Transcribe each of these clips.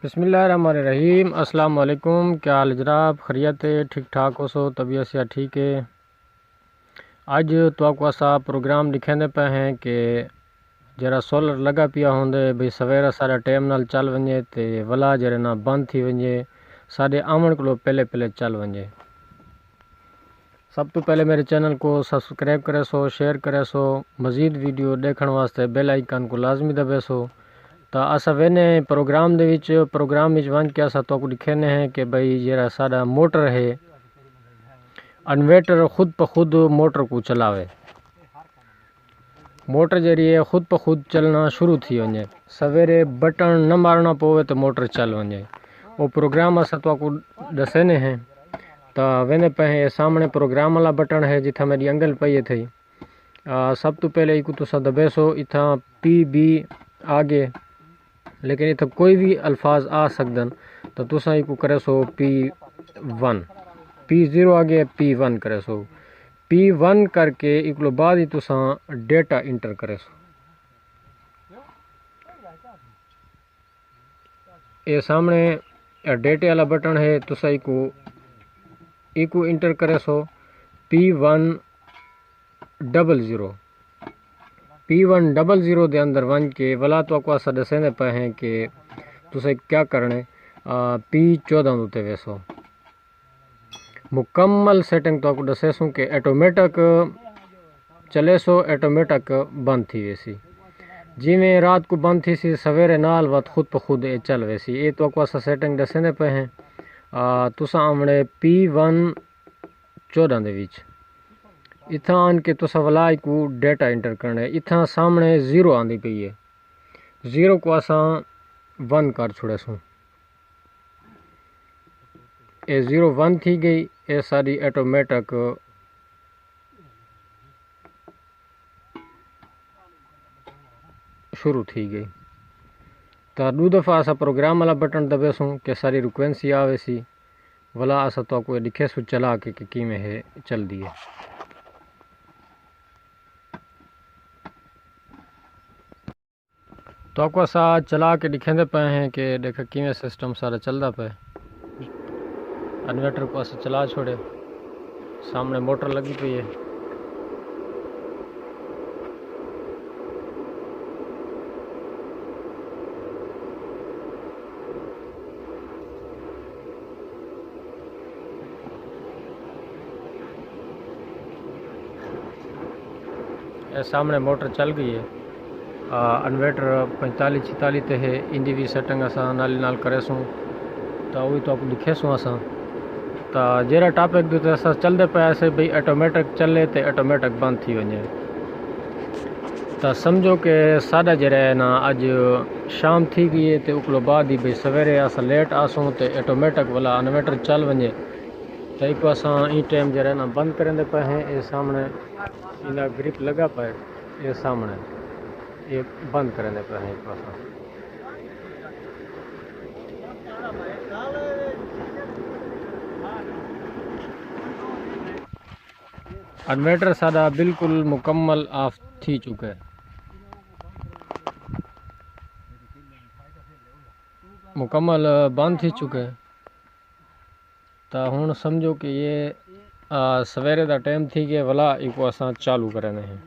بسم اللہ الرحمن الرحیم۔ السلام علیکم، کیا حال جناب؟ خیریت ہے؟ ٹھیک ٹھاک ہو سو؟ طبیعت سے ٹھیک ہے؟ اج تو آپ کو ایسا پروگرام دکھانے پہ ہیں کہ جرا سولر لگا پیا ہوندے بھئی سویرا سارا ٹائم نال چل ونجے تے ولا جرے نا بند تھی ونجے ساڈے آمن کو پہلے چل ونجے۔ سب تو پہلے میرے چینل کو سبسکرائب کرے سو، شیئر کرے سو، مزید ویڈیو دیکھن واسطے بیل آئیکن کو لازمی دبے سو۔ تو اسا وینے پروگرام وچ ون کے اسا تو کو دکھانے ہیں کہ بھئی جڑا ساڈا موٹر ہے انویٹر خود بخود موٹر کو چلاوے۔ موٹر جڑی ہے خود بخود چلنا شروع تھی ونجے، سویرے بٹن نہ مارنا پوے تو موٹر چل ونجے۔ وہ پروگرام اسا تو کو دسنے ہیں۔ تو وینے پہ سامنے پروگرام والا بٹن ہے جتھا میری انگل پئی تھی۔ سب تو پہلے ایک تو دبے سو، اتھا پی بی آگے، لیکن اتھا کوئی بھی الفاظ آ سکدن تو تسا ایک کرے سو P1، P0 آگے P1 کرے سو، P1 کر کے ایک لو بعد ہی تسا ڈیٹا انٹر کرے سو۔ یہ سامنے ڈیٹا والا بٹن ہے، تسا ایک انٹر کرے سو P100۔ P100 دے اندر ون کے ولا تو کو اسا دسنے پہ ہیں کہ تسے کیا کرنے P14 ہوتے ویسو مکمل سیٹنگ تو کو دسے سو کہ ایٹومیٹک چلے سو، ایٹومیٹک بند تھی ویسی، جی میں رات کو بند تھی سی سویرے نال وقت خود بخود چل ویسی۔ یہ تو کو اسا سیٹنگ دسنے پہ ہیں۔ تسا آمنے P114 دے وچ اتھا آن کے تسا ولا کو ڈیٹا انٹر کرنا ہے۔ اتھا سامنے 0 آندی پئی ہے، 0 کو اسا 1 کر چھوڑے سوں۔ اے 0 1 تھی گئی، اے ساری ایٹومیٹک شروع تھی گئی۔ تو دو دفعہ اسا پروگرام والا بٹن دبے سوں کہ ساری ریکوینسی آوے سی، ولا اسا تو کو لکھے سو چلا کے کی میں ہے چل دی ہے۔ تو کو اسا چلا کے دکھاندے پے ہیں کہ دیکھا کیویں سسٹم سارا چلدا پے۔ انورٹر کو اسا چلا چھوڑے، سامنے موٹر لگی پئی ہے۔ سامنے موٹر چل گئی ہے۔ انویٹر 45-46 تے ہے، ان دی بھی سیٹنگ اسا نال کرے سوں تو وہی تو لکھے سوں اسا۔ تو جیڑا ٹاپک دے اسا چلدے پے ایسے بھئی ایٹومیٹک چلے تے ایٹومیٹک بند تھی ونجے۔ تو سمجھو کہ ساڈا جڑا ہے نا اج شام تھی گئی ہے تے اکلو بعد ہی بھئی سویرے اسا لیٹ آسوں تے ایٹومیٹک والا انویٹر چل ونجے۔ تو ایک اسا ای ٹائم جڑا نا بند کرندے پے ہیں۔ یہ سامنے انہا گرپ لگا پے، یہ سامنے یہ بند کرنے پہ ہیں۔ انویٹر سادہ بالکل مکمل آف تھی چکا ہے، مکمل بند تھی چکے۔ تو ہن سمجھو کہ یہ سویرے دا ٹائم تھی کہ ولا ایک اساں چالو کرنے ہیں،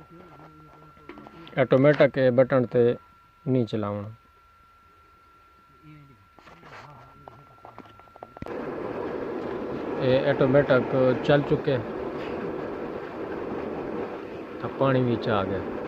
ایٹومیٹک بٹن تے نہیں چلاونا۔ یہ ایٹومیٹک چل چکے تو پانی بھی آ گیا۔